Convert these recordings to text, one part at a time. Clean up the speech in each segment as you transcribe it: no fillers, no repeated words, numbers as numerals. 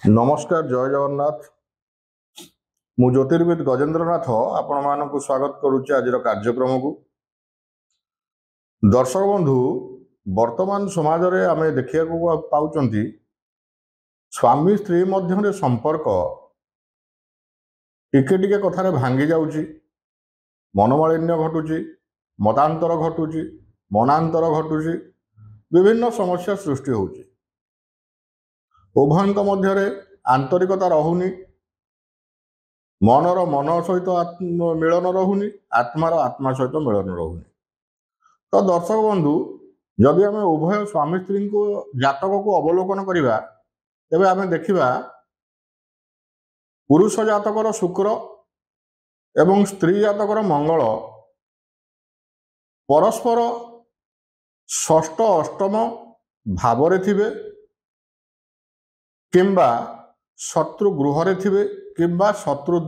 नमस्कार जय जगन्नाथ। मु ज्योतिर्विद गजेंद्रनाथ आपण मानक स्वागत करुच्ची आज कार्यक्रम को। दर्शक बंधु वर्तमान समाज रे आमे देखिया पाउचंती स्वामी स्त्री मध्य संपर्क टिके टिके कथारे भांगी जाउची, मनमालिन्य घटुची, मतांतर घटुची, मनांतर घटुची, विभिन्न समस्या सृष्टि होउची। उभयंक मध्यरे आंतरिकता रहुनी, मनर मन सहित मिलन रहुनी, आत्मार आत्मा सहित मिलन रहुनी। तो दर्शक बंधु जदि आम उभय स्वामी स्त्री को जातक को अवलोकन करिबा तेबे आमे देखिबा पुरुष जातकर शुक्र एवं स्त्री जातकर मंगल परस्पर षष्ठ अष्टम भावरे थिबे किंबा शत्रु गृह रे थिबे किंबा शत्रु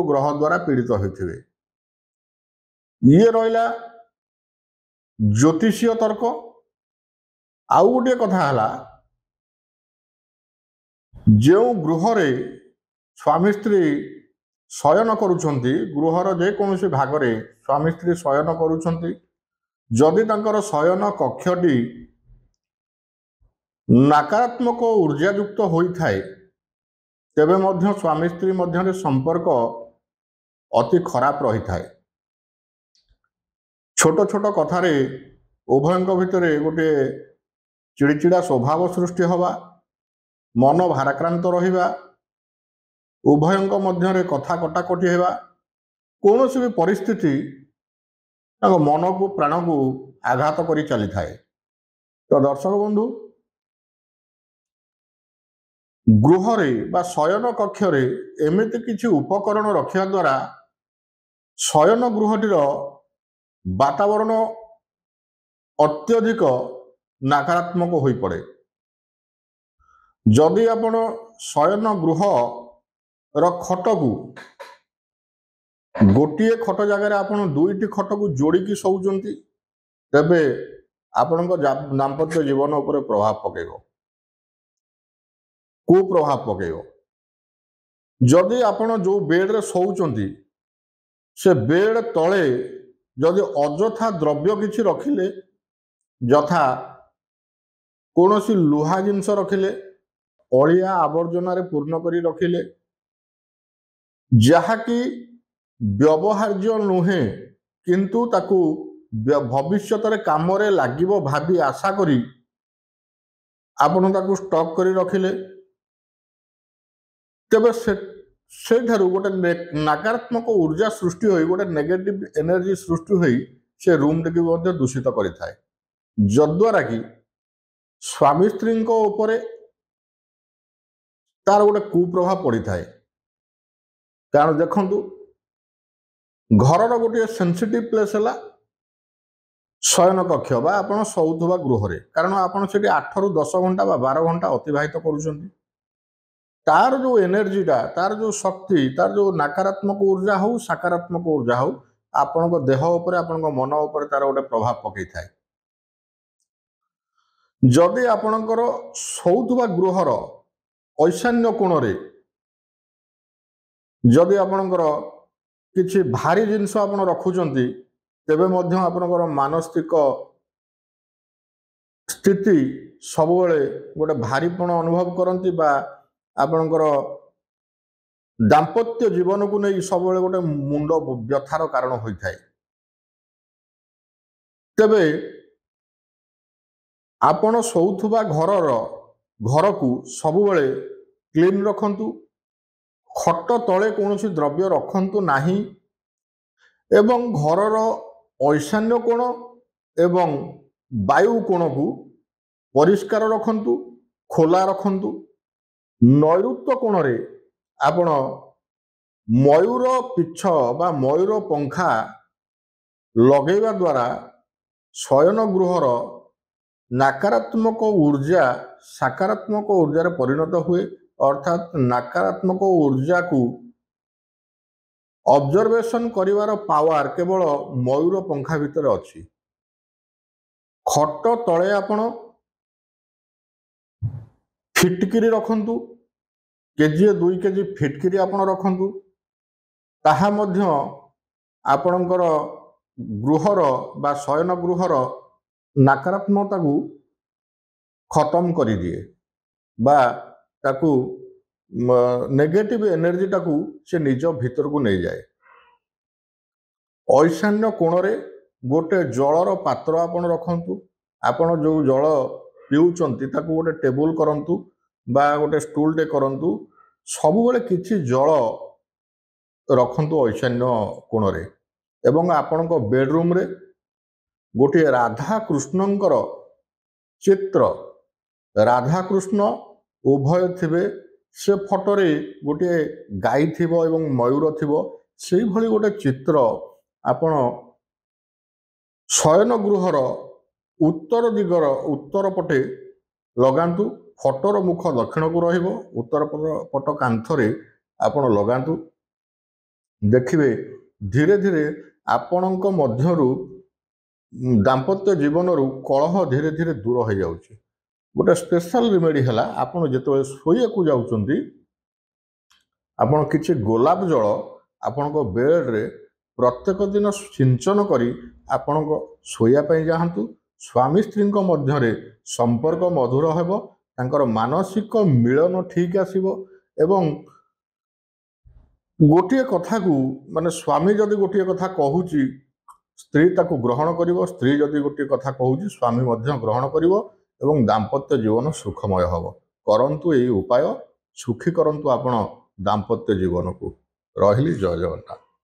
ग्रह द्वारा पीड़ित होइथिबे। ये रहिला ज्योतिषीय तर्क। आउ गोटे कथा हला जो गृह रे स्वामी स्त्री शयन करुछंती, गृहर जे कौनसी भागरे स्वामी स्त्री शयन करुछंती, जदि तांकर शयन कक्षटी नकारात्मक ऊर्जा युक्त होइथाए तेबे मध्य स्वामी स्त्री मध्य संपर्क अति खराब रही थाए। छोट छोट कथारे उभयंक भितरे गोटे चिड़चिड़ा स्वभाव सृष्टि हवा, मन भाराक्रांत रहिबा, उभयंक मध्यरे कथा कटाकटी हेबा, कौनसी भी परिस्थिति मन को प्राण को आघात करी चली थाए। तो दर्शक बंधु गृहरे बा शयन कक्षरे एमिति किछि उपकरण रखिया द्वारा शयन गृहटीर वातावरण अत्यधिक नकारात्मक होई पड़े। जदि आपण शयन गृह खट को गोटे खट जगह आपण दुईटी खट को जोड़िकी शोचंती तेबे आपणको दाम्पत्य जीवन उपर प्रभाव पकेइबो, कुप्रभाव पकेइबो। जदि आपण जो बेड रे शोचंती से बेड तले जदि अजथा द्रव्य किछि रखिले, यथा कौनसी लुहा जिनस रखिले, अलिया आवर्जना रे पूर्ण करी रखिले, जहाँकि व्यवहार्य नुहे किंतु ताकू भविष्यत रे काम रे लागिबो भाबी आशा करी आपण ताकू स्टॉक करी रखिले, तेबे से गोटे नकारात्मक ऊर्जा सृष्टि होई, गोटे नेगेटिव एनर्जी सृष्टि होई से रूम टी भी दूषित करिथाए, जद्वारा कि स्वामी स्त्री उपरे तार गोटे कुप्रभाव पड़ी थाए। कारण देखंतु घर गोटे सेंसिटिव प्लेस है शयन कक्ष बा आपण शोथुवा गृह रे, कारण आपण सेठी 8 रु 10 घंटा बा 12 घंटा अतिबाहित करूछंती। तार जो एनर्जीटा, तार जो शक्ति, तार जो नकारात्मक ऊर्जा हो सकारात्मक ऊर्जा हो आपण देह उपर आपण मन उपर तार गोटे प्रभाव पकई थाए। जदि आपणकर शोथुवा गृहर ईशान्य कोण रे जदि आपणकर किछि भारी जिनस आपण रखुचंती तेबे मध्य आपणकर मानसिक स्थिति सबुबले गोटे भारीपण अनुभव करती बा आपणकर दाम्पत्य जीवन को नहीं सब गोटे मुंड व्यथार कारण होता है। तेबे आपण शोथुवा घर को सबुबले क्लीन रखंतु, खट तले कौनसी द्रव्य रखंतु नाही, एवं घरर ईशान्य कोण एवं वायु कोण को परिष्कार रखंतु, खोला रखंतु। नैऋत्य कोण रे आपण मयूर पिछ बा मयूर पंखा लगेवा द्वारा शयन गृहर नकारात्मक ऊर्जा सकारात्मक ऊर्जा रे परिणत हुए, अर्थात नकारात्मक ऊर्जा को ऑब्जर्वेशन करिवार पावर केवल मयूर पंखा भितर अछि। खट तले आपण फिटकिरी रखंतु, केजीए 2 केजी फिटकिरी आपण रखंतु ताहा मध्य आपणकर गृहर बा शयन गृहर नकारात्मकता को खत्म कर दिए बा ताकू नेगेटिव एनर्जी टाकू से निज भीतर को नहीं जाए। ईशान्य कोण रे गोटे जलर पात्र आपण रखंतु आपण जो जल पिउचंती ताकू गोटे टेबुल करंतु बा गोटे स्टूल टे करंतु सब बेले किछि जल रखंतु ईशान्य कोण रे एवं आपण को बेडरूम रे गोटे राधा कृष्णंकर चित्र राधा कृष्ण उभय थिबे से फोटो रे गोटे गाई थिबो एवं मयूर थिबो सेही भली गोटे चित्र आपण शयन गृहर उत्तर दिगर उत्तर पटे लगांतु फोटोर मुख दक्षिण को रहिबो उत्तर पट कांथरे आपण लगांतु देखिबे धीरे धीरे आपणक मध्यरु दाम्पत्य जीवनरु कलह धीरे धीरे दूर हो जाउछि। गोटे स्पेशल रेमेडी है आपड़ जो शोया को जाउछंती आपण किछि गोलाप जल आपण बेड रे प्रत्येक दिन सिंचन करी आपण शोया पई जाहंतु। स्वामी स्त्री मध्य संपर्क मधुर हेबो तांकर मानसिक मिलन ठीक आसीबो एवं गोटे कथा को माने स्वामी जदि गोटे कथा कहूची स्त्री ताकू ग्रहण करिवो स्त्री जदि गोटे कथा कहूची स्वामी मध्य ग्रहण करिवो एवं दाम्पत्य जीवन सुखमय हब। करंतु एई उपाय सुखी करंतु आपण दाम्पत्य जीवन को। रहिली जय जगन्नाथ।